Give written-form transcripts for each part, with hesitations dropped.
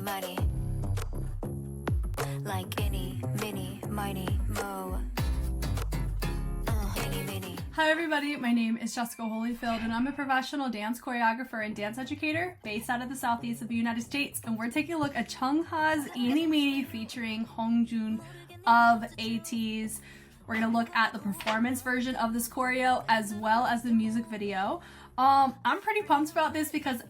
meenie, like EENIE, meenie, miny, mo. EENIE meenie. Hi everybody, my name is Jessica Holyfield and I'm a professional dance choreographer and dance educator based out of the southeast of the United States, and we're taking a look at CHUNG's EENIE MEENIE featuring Hongjoong of ATEEZ. We're going to look at the performance version of this choreo as well as the music video. I'm pretty pumped about this because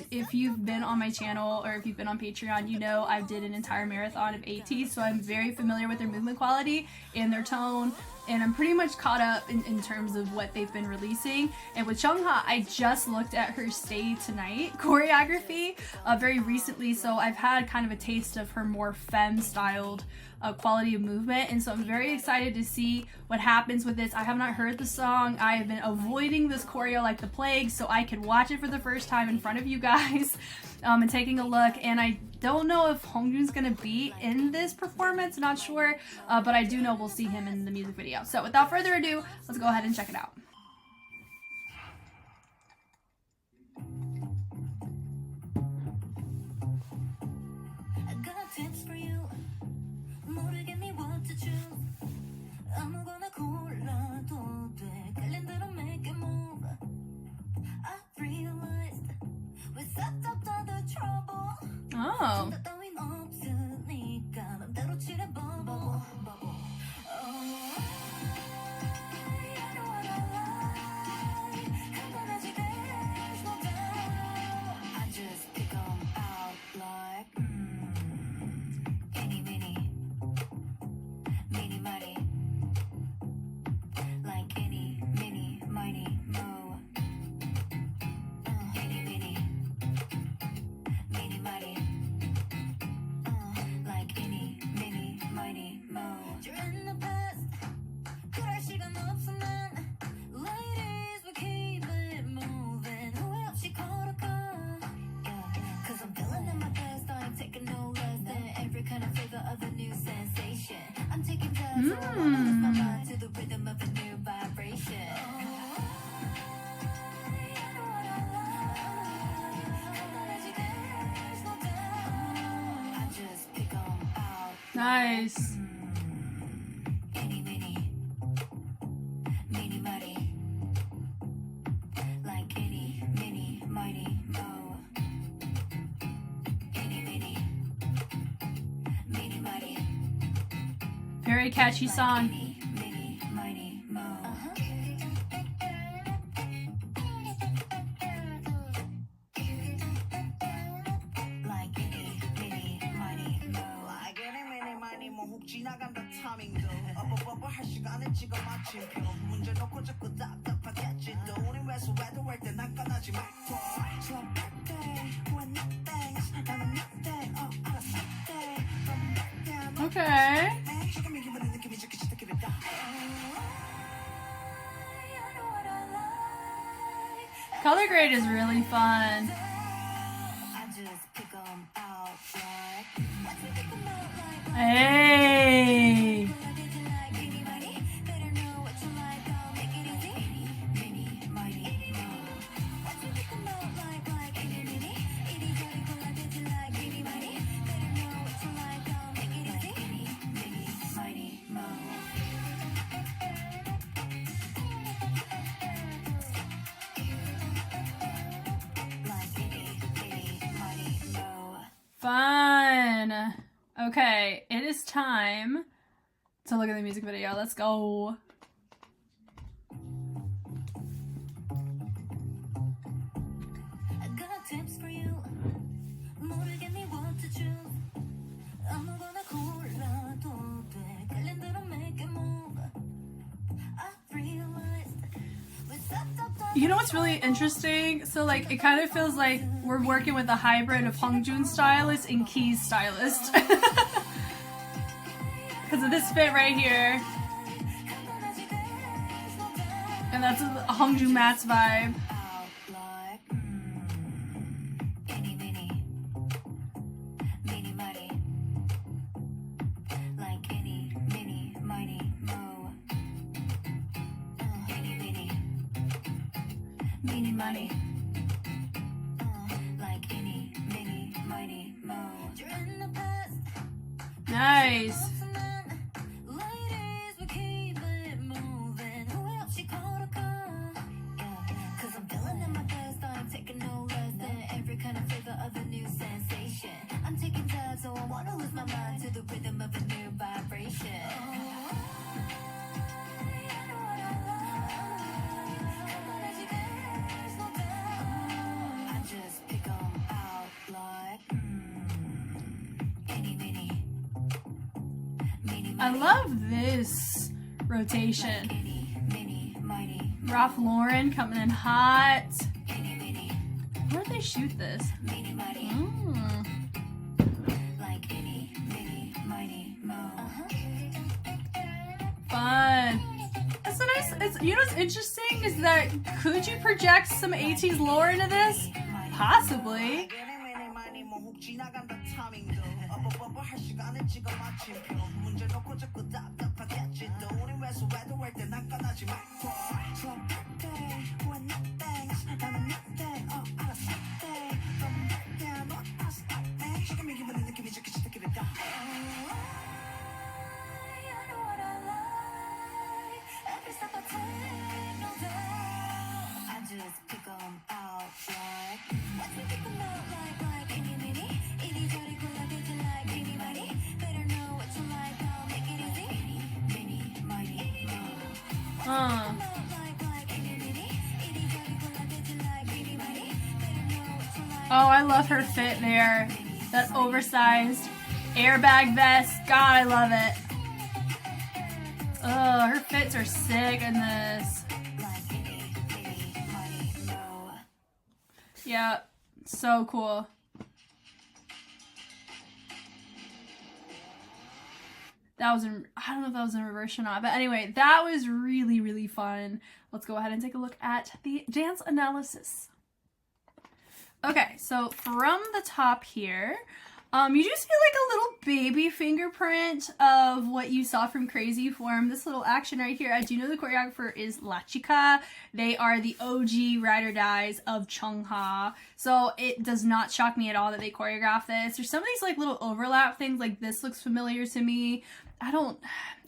if you've been on my channel or if you've been on Patreon, you know I did an entire marathon of ATEEZ, so I'm very familiar with their movement quality and their tone, and I'm pretty much caught up in terms of what they've been releasing. And with Chung, I just looked at her Stay Tonight choreography very recently, so I've had kind of a taste of her more femme-styled quality of movement, and so I'm very excited to see what happens with this. I have not heard the song. I have been avoiding this choreo like the plague so I could watch it for the first time in front of you guys and taking a look. And I don't know if Hongjoong's gonna be in this performance, not sure, but I do know we'll see him in the music video. So without further ado, let's go ahead and check it out. I got tips for you. 모르겠니 what to choose. 아무거나 골라도 돼. 끌린 대로 make a move. I realized we set up all the trouble. Oh. 생각 따윈 없으니까 맘대로 칠해 bubble. Nice. EENIE MEENIE, meenie miny, like EENIE meenie miny mo. EENIE MEENIE, meenie miny, Very catchy song. meenie miny mo. Like EENIE meenie miny mo. 훅 지나간다 타밍도 어버버버 할 시간을 찍어 마침표 문제 놓고 자꾸 답답하겠지 또 우린 왜소외도 할 때 난감하지 말고 So I'm birthday when nothing's 나는 nothing 알았어 from birthday Okay. 지금 기분의 느낌이 좋게 시작이랬다 Color grade is really fun. I just pick 'em out like Hey. Fun. Okay, it is time to look at the music video. Let's go. I got tips for you. 모르겠니 what to choose. 아무거나 골라도 돼. 끌린 대로 make a move. I realized we set up the You know what's really interesting? So like it kind of feels like we're working with a hybrid of Hongjoong stylist and Key's stylist. Because of this fit right here. And that's a Hongjoong Matt's vibe. EENIE MEENIE, meenie miny, like EENIE meenie miny mo. EENIE MEENIE, meenie miny, like EENIE meenie miny mo. You're in the past. Nice. Ladies, we keep it moving. Who else you call to come? Yeah, 'cause I'm feeling in my best. I'm taking no less than every kind of flavor of a new sensation. I'm taking time, so I wanna lose my mind to the rhythm of a new vibration. I just pick 'em out like eenie, meenie, meenie, I miny, love this rotation. eenie, meenie, miny, Ralph Lauren coming in hot. eenie, meenie, Where did they shoot this? meenie, miny, Mm. like eenie, meenie, miny, mo. Fun. It's so nice. It's, you know what's interesting is that could you project some ATEEZ lore into this? Possibly. 에니 많이 뭐훅 지나간다 타밍도 할 시간을 찍어 마침표 문제 놓고 자꾸 답답하겠지 또 우린 왜소외도 할때 난간하지 말고 So birthday when nothing's 나는 nothing 알았어 day from birthday 너 알았어 day 지금이 기분의 느낌이 지키지 느끼는 다 Every step I take, no doubt. I just pick 'em out like. Watch me pick 'em out like eenie, meenie. 이리저리 골라대지 like eenie, miny. Better know what you like, I'll make it easy. Eenie, meenie, miny, mo. Like eenie, meenie. 이리저리 골라대지 like eenie, miny. Better know what you like. Oh, I love her fit there. That oversized airbag vest. God, I love it. Oh, her fits are sick in this. Like eenie, meenie, miny, mo. Yeah, so cool. That was in, I don't know if that was in reverse or not, but anyway, that was really, really fun. Let's go ahead and take a look at the dance analysis. Okay, so from the top here, you do see like a little baby fingerprint of what you saw from Crazy Form. This little action right here. As you know, the choreographer is Lachika. They are the OG ride or dies of Chung. So it does not shock me at all that they choreograph this. There's some of these like little overlap things, like this looks familiar to me.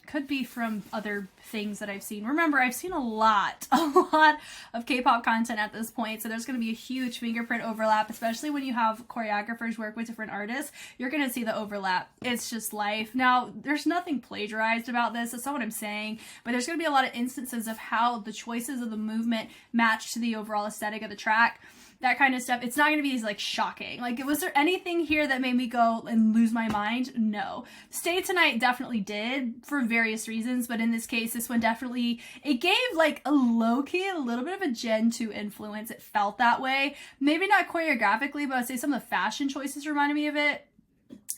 Could be from other things that I've seen. Remember, I've seen a lot of K-pop content at this point, so there's going to be a huge fingerprint overlap, especially when you have choreographers work with different artists. You're going to see the overlap. It's just life. Now, there's nothing plagiarized about this. That's not what I'm saying, but there's going to be a lot of instances of how the choices of the movement match to the overall aesthetic of the track. That kind of stuff. It's not going to be like shocking. Like, was there anything here that made me go and lose my mind? No. Stay Tonight definitely did for various reasons, but in this case, this one definitely, it gave like a low-key, a little bit of a Gen 2 influence. It felt that way. Maybe not choreographically, but I'd say some of the fashion choices reminded me of it.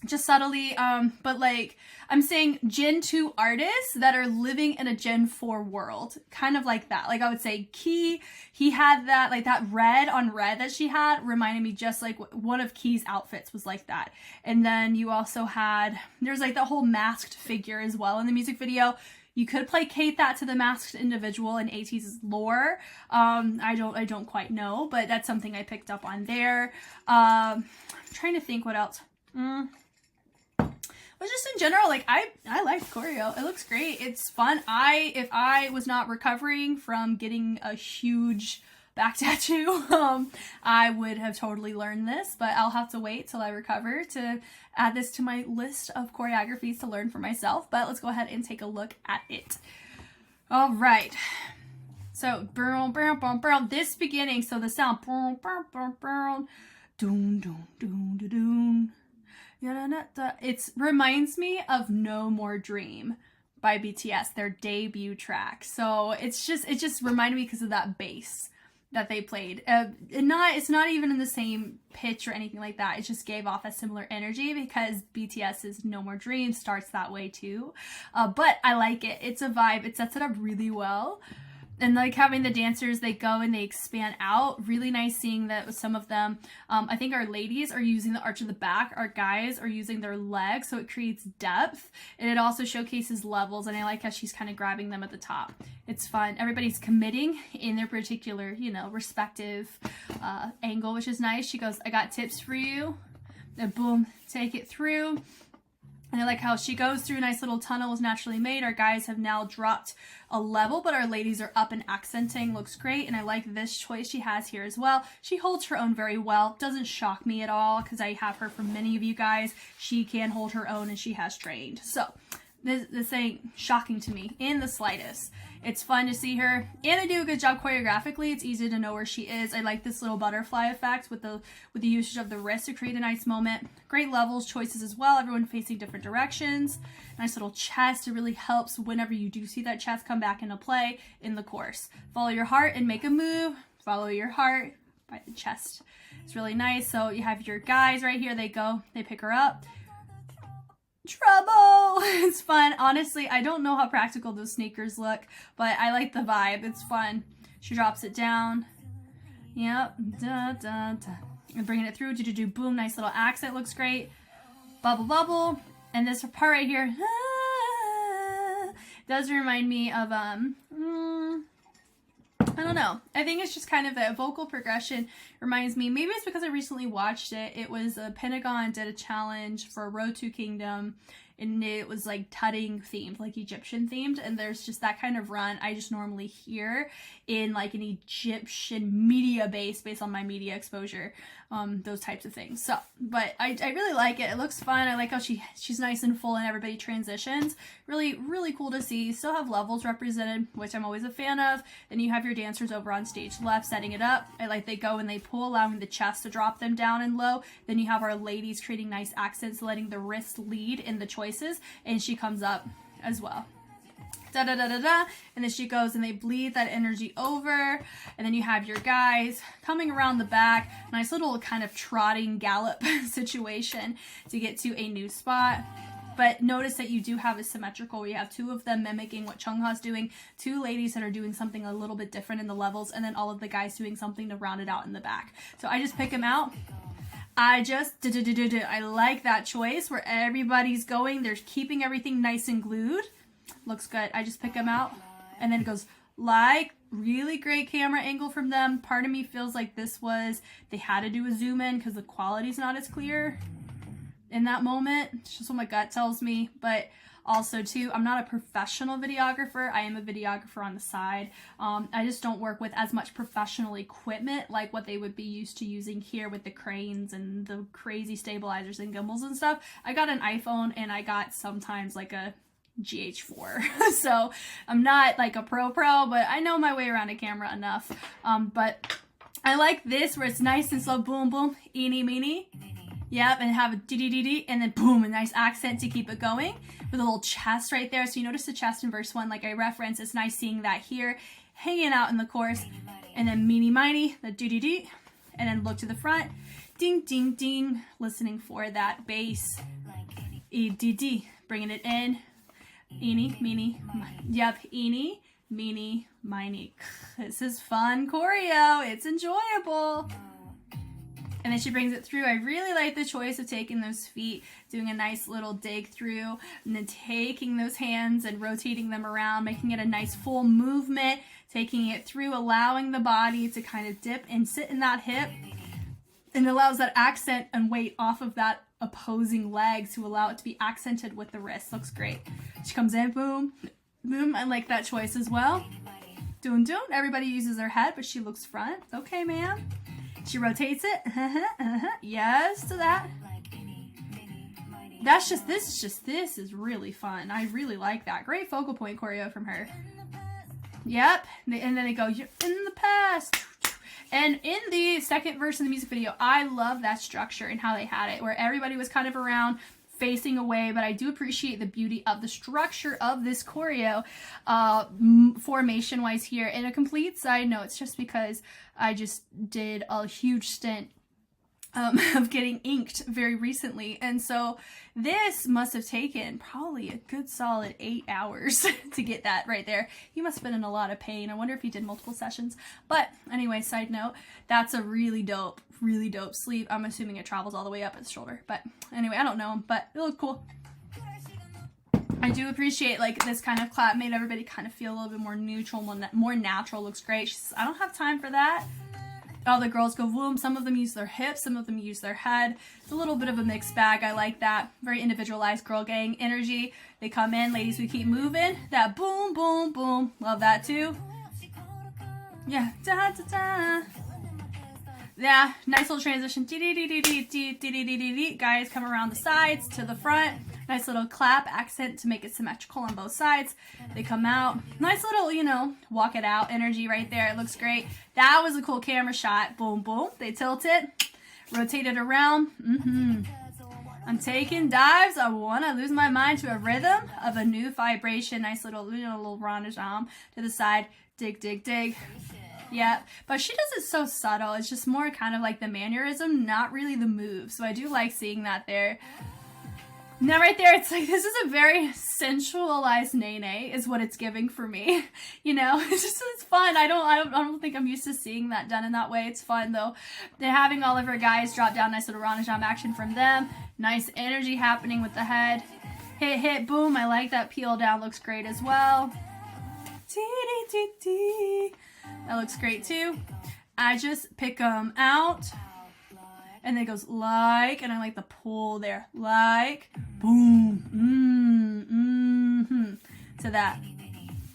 Just subtly, but like, I'm saying Gen 2 artists that are living in a Gen 4 world, kind of like that. Like I would say Key, he had that, like that red on red that she had reminded me just like one of Key's outfits was like that. And then you also had, there's like the whole masked figure as well in the music video. You could placate that to the masked individual in ATEEZ's lore. I don't quite know, but that's something I picked up on there. I'm trying to think what else. But just in general, like I liked choreo. It looks great. It's fun. If I was not recovering from getting a huge back tattoo, I would have totally learned this, but I'll have to wait till I recover to add this to my list of choreographies to learn for myself. But let's go ahead and take a look at it. All right. So, this beginning, so the sound, it reminds me of No More Dream by BTS, their debut track. So it just reminded me because of that bass that they played. It's not even in the same pitch or anything like that. It just gave off a similar energy because BTS's No More Dream starts that way too. But I like it. It's a vibe. It sets it up really well. And like having the dancers, they go and they expand out. Really nice seeing that with some of them. I think our ladies are using the arch of the back. Our guys are using their legs, so it creates depth. And it also showcases levels, and I like how she's kind of grabbing them at the top. It's fun. Everybody's committing in their particular, respective angle, which is nice. She goes, I got tips for you. then boom, take it through. And I like how she goes through a nice little tunnel was naturally made. Our guys have now dropped a level, but our ladies are up and accenting. Looks great. And I like this choice she has here as well. She holds her own very well. Doesn't shock me at all because I have her for many of you guys. She can hold her own and she has trained. So this ain't shocking to me in the slightest. It's fun to see her, and they do a good job choreographically. It's easy to know where she is. I like this little butterfly effect with the usage of the wrist to create a nice moment. Great levels, choices as well. Everyone facing different directions. Nice little chest. It really helps whenever you do see that chest come back into play in the course. Follow your heart and make a move. Follow your heart by the chest. It's really nice. So you have your guys right here. They go. They pick her up. Trouble! It's fun. Honestly, I don't know how practical those sneakers look, but I like the vibe. It's fun. She drops it down. Yep. Da, da, da. And bringing it through. Do, boom. Nice little accent. Looks great. Bubble, bubble. And this part right here does remind me of, I don't know. I think it's just kind of that vocal progression reminds me. Maybe it's because I recently watched it. It was Pentagon did a challenge for Road to Kingdom, and it was like tutting themed, like Egyptian themed. And there's just that kind of run I just normally hear in like an Egyptian media based on my media exposure, those types of things. So, but I really like it. It looks fun. I like how she's nice and full and everybody transitions. Really, really cool to see. Still have levels represented, which I'm always a fan of. Then you have your dancers over on stage left setting it up. I like they go and they pull, allowing the chest to drop them down and low. Then you have our ladies creating nice accents, letting the wrist lead in the choices, and she comes up as well. Da, da, da, da, da. And then she goes and they bleed that energy over. And then you have your guys coming around the back. Nice little kind of trotting gallop situation to get to a new spot. But notice that you do have a symmetrical where you have two of them mimicking what Chung Ha's doing, two ladies that are doing something a little bit different in the levels, and then all of the guys doing something to round it out in the back. So I just pick them out. I like that choice where everybody's going. They're keeping everything nice and glued. Looks good. I just pick them out. And then it goes like really great camera angle from them. Part of me feels like they had to do a zoom in because the quality's not as clear in that moment. It's just what my gut tells me. But also too, I'm not a professional videographer. I am a videographer on the side. I just don't work with as much professional equipment like what they would be used to using here with the cranes and the crazy stabilizers and gimbals and stuff. I got an iPhone and I got sometimes like a GH4. So I'm not like a pro, but I know my way around a camera enough. But I like this where it's nice and slow. Boom, boom, eenie, meenie. Yep, and have a dee-dee-dee-dee, and then boom, a nice accent to keep it going with a little chest right there. So you notice the chest in verse 1, like I referenced. It's nice seeing that here, hanging out in the chorus. And then meenie, miny, the dee-dee-dee, and then look to the front. Ding, ding, ding, listening for that bass. E-dee-dee, bringing it in. Eenie, meenie, yep, eenie, meenie, miny. This is fun choreo. It's enjoyable. And then she brings it through. I really like the choice of taking those feet, doing a nice little dig through, and then taking those hands and rotating them around, making it a nice full movement, taking it through, allowing the body to kind of dip and sit in that hip, and allows that accent and weight off of that opposing leg to allow it to be accented with the wrist. Looks great. She comes in, boom, boom. I like that choice as well. Doom. Everybody uses their head, but she looks front. Okay, ma'am. She rotates it. Yes to that. This is really fun. I really like that. Great focal point choreo from her. Yep. And then they go, you're in the past. And in the second verse of the music video, I love that structure and how they had it, where everybody was kind of around facing away, but I do appreciate the beauty of the structure of this choreo formation wise here. And a complete side note, it's just because I just did a huge stint of getting inked very recently, and so this must have taken probably a good solid 8 hours to get that right there. He must have been in a lot of pain. I wonder if he did multiple sessions. But anyway, side note, that's a really dope sleeve. I'm assuming it travels all the way up at the shoulder, but anyway, I don't know him, but it looked cool. I do appreciate like this kind of clap made everybody kind of feel a little bit more neutral, more natural. Looks great. She says, I don't have time for that. all the girls go boom. Some of them use their hips, some of them use their head. It's a little bit of a mixed bag. I like that. Very individualized girl gang energy. They come in, ladies, we keep moving. That boom, boom, boom. Love that too. Yeah. Da, da, da. Yeah, nice little transition. Guys come around the sides to the front. Nice little clap accent to make it symmetrical on both sides. They come out. Nice little, you know, walk it out energy right there. It looks great. That was a cool camera shot. Boom, boom. They tilt it. Rotate it around. I'm taking dives. I want to lose my mind to a rhythm of a new vibration. Nice little, you know, little rondage to the side. Dig, dig, dig. Yeah, but she does it so subtle. It's just more kind of like the mannerism, not really the move. So I do like seeing that there. Now right there, it's like, this is a very sensualized nene is what it's giving for me. You know, it's fun. I don't think I'm used to seeing that done in that way. It's fun though. They're having all of her guys drop down, nice little Ranajam action from them. Nice energy happening with the head. Hit, hit, boom. I like that peel down. Looks great as well. That looks great too. I just pick them out. And then it goes like, and I like the pull there. Like, boom, to that.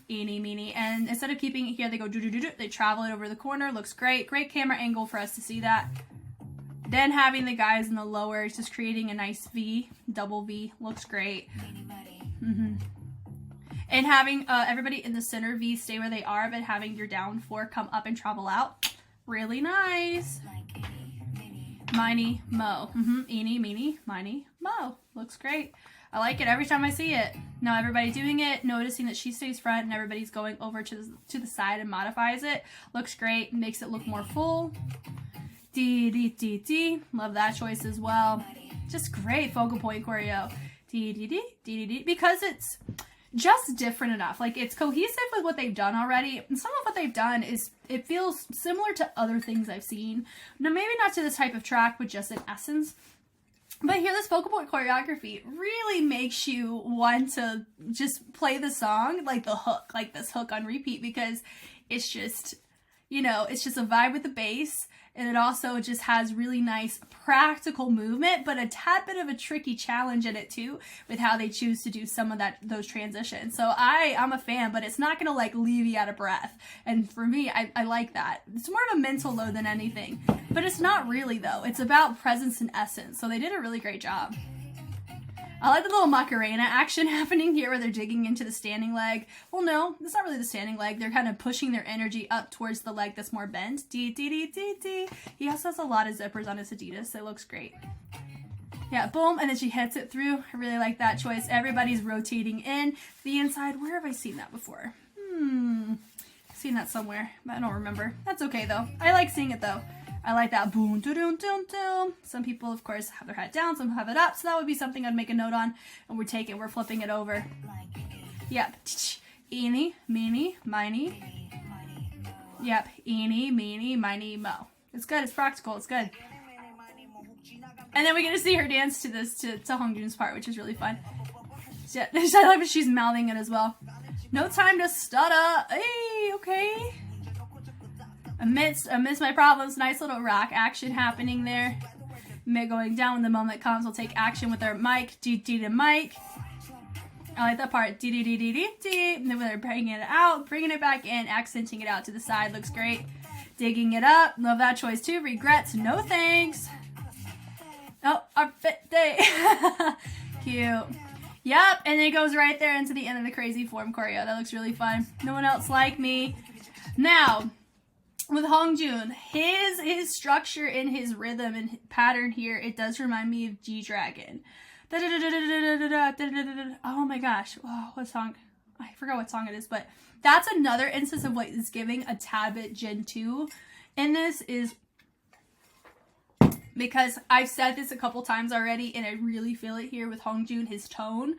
Eenie, meenie. And instead of keeping it here, they go do-do-do-do. They travel it over the corner. Looks great. Great camera angle for us to see that. Then having the guys in the lower, it's just creating a nice V, double V. Looks great. And having everybody in the center V stay where they are, but having your down 4 come up and travel out. Really nice. Meenie, mo. Eenie, meenie, meenie, mo. Looks great. I like it every time I see it. Now everybody doing it, noticing that she stays front and everybody's going over to the side and modifies it. Looks great. Makes it look more full. D, D, D, D. Love that choice as well. Just great focal point choreo. D, D, D, D, D, D. Because it's just different enough. Like, it's cohesive with what they've done already. And some of what they've done is, it feels similar to other things I've seen. Now, maybe not to this type of track, but just in essence. But here, this focal point choreography really makes you want to just play the song, like the hook, like this hook on repeat, because it's just, you know, it's just a vibe with the bass. And it also just has really nice practical movement, but a tad bit of a tricky challenge in it too, with how they choose to do some of those transitions. So I'm a fan, but it's not gonna like leave you out of breath. And for me, I like that. It's more of a mental load than anything, but it's not really though. It's about presence and essence. So they did a really great job. I like the little Macarena action happening here where they're digging into the standing leg. Well, no, it's not really the standing leg. They're kind of pushing their energy up towards the leg that's more bent. D, D, D, D, D. He also has a lot of zippers on his Adidas. So it looks great. Yeah, boom, and then she hits it through. I really like that choice. Everybody's rotating in the inside. Where have I seen that before? Seen that somewhere, but I don't remember. That's okay, though. I like seeing it, though. I like that boom, doo doo doo doo. Some people, of course, have their head down, some have it up, so that would be something I'd make a note on. And we're flipping it over. Yep. Eenie, meenie, miny. Yep. Eenie, meenie, miny, mo. It's good. It's practical. It's good. And then we get to see her dance to this, to Hongjoong's part, which is really fun. I like that she's mouthing it as well. No time to stutter. Hey, okay. Amidst my problems, nice little rock action happening there. Going down when the moment comes, we'll take action with our mic, D to mic. I like that part, D. And then when they're bringing it out, bringing it back in, accenting it out to the side, looks great. Digging it up, love that choice too. Regrets, no thanks. Oh, our fit day. Cute. Yep, and it goes right there into the end of the crazy form choreo. That looks really fun. No one else like me. Now, with Hongjoong, his structure and his rhythm and pattern here, it does remind me of G-Dragon. Oh my gosh. Oh, what song? I forgot what song it is, but that's another instance of what is giving a tad bit Gen 2 in this, is because I've said this a couple times already, and I really feel it here with Hongjoong, his tone.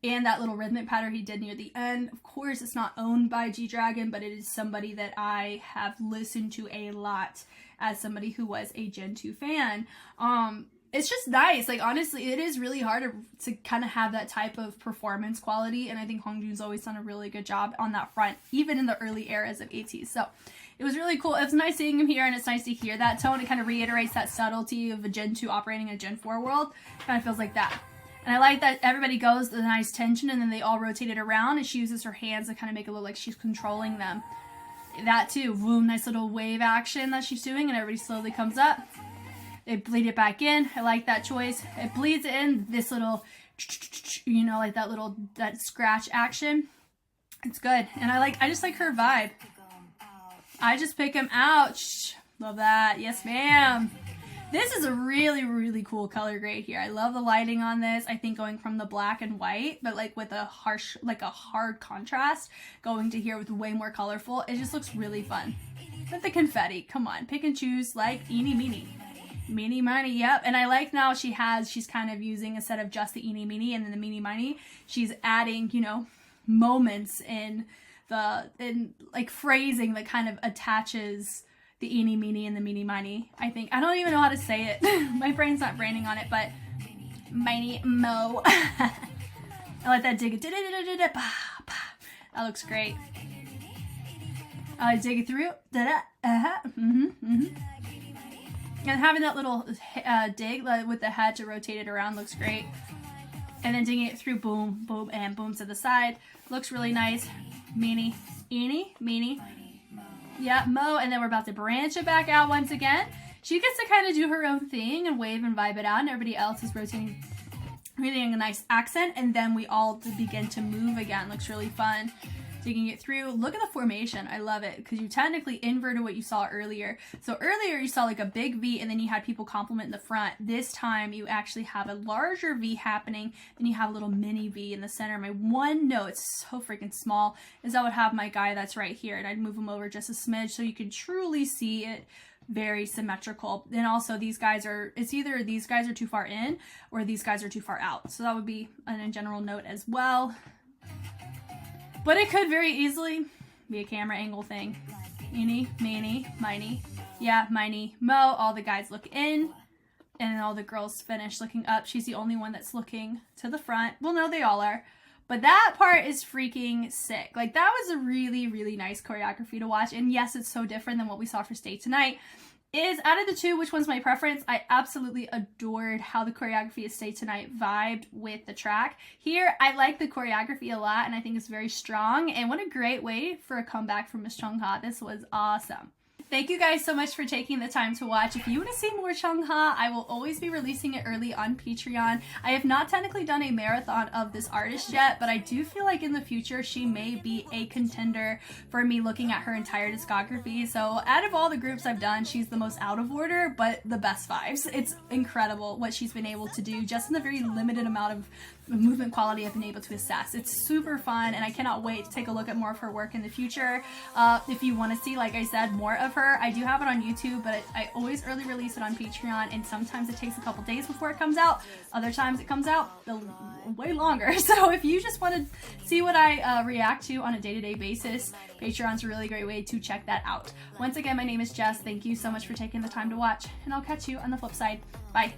And that little rhythmic pattern he did near the end. Of course, it's not owned by G-Dragon, but it is somebody that I have listened to a lot as somebody who was a Gen 2 fan. It's just nice. Like, honestly, it is really hard to kind of have that type of performance quality. And I think Hongjoong's always done a really good job on that front, even in the early eras of ATEEZ. So It was really cool. It's nice seeing him here, and it's nice to hear that tone. It kind of reiterates that subtlety of a Gen 2 operating in a Gen 4 world. Kind of feels like that. And I like that everybody goes with a nice tension, and then they all rotate it around, and she uses her hands to kind of make it look like she's controlling them. That too, boom, nice little wave action that she's doing, and everybody slowly comes up. They bleed it back in. I like that choice. It bleeds in this little, you know, like that scratch action. It's good. And I just like her vibe. I just pick him out. Shh. Love that. Yes, ma'am. This is a really, really cool color grade here. I love the lighting on this. I think going from the black and white, but like with a harsh, like a hard contrast, going to here with way more colorful. It just looks really fun. With the confetti, come on, pick and choose like EENIE MEENIE. Meenie Miny, yep. And I like now she's kind of using, instead of just the EENIE MEENIE and then the Meenie Miny, she's adding, you know, moments in like phrasing that kind of attaches the EENIE MEENIE and the Meenie Miny. I think, I don't even know how to say it. My brain's not branding on it, but Miny Mo. I like that dig it. That looks great. Dig it through. And having that little dig with the head to rotate it around looks great. And then digging it through, boom, boom, and boom to the side. Looks really nice. Meenie, EENIE, Meenie. Yeah, Mo, and then we're about to branch it back out once again. She gets to kind of do her own thing and wave and vibe it out, and everybody else is rotating, creating a nice accent, and then we all begin to move again. Looks really fun. Digging it through. Look at the formation. I love it because you technically inverted what you saw earlier. So earlier you saw like a big V and then you had people compliment in the front. This time you actually have a larger V happening, then you have a little mini V in the center. My one note, it's so freaking small, is I would have my guy that's right here and I'd move him over just a smidge so you can truly see it. Very symmetrical. And also these guys are, it's either these guys are too far in or these guys are too far out. So that would be a general note as well. But it could very easily be a camera angle thing. EENIE, Meenie, Miny. Yeah, Miny, Mo. All the guys look in. And all the girls finish looking up. She's the only one that's looking to the front. Well, no, they all are. But that part is freaking sick. Like, that was a really, really nice choreography to watch. And yes, it's so different than what we saw for Stay Tonight. Out of the two, which one's my preference? I absolutely adored how the choreography of Stay Tonight vibed with the track. Here, I like the choreography a lot, and I think it's very strong. And what a great way for a comeback from Miss Chung Ha. This was awesome. Thank you guys so much for taking the time to watch. If you want to see more Chung Ha, I will always be releasing it early on Patreon. I have not technically done a marathon of this artist yet, but I do feel like in the future she may be a contender for me looking at her entire discography. So out of all the groups I've done, she's the most out of order, but the best vibes. It's incredible what she's been able to do just in the very limited amount of movement quality I've been able to assess. It's super fun and I cannot wait to take a look at more of her work in the future. If you want to see, like I said, more of her, I do have it on YouTube, but I always early release it on Patreon, and sometimes it takes a couple days before it comes out. Other times it comes out way longer. So if you just want to see what I react to on a day-to-day basis, Patreon's a really great way to check that out. Once again, my name is Jess. Thank you so much for taking the time to watch, and I'll catch you on the flip side. Bye.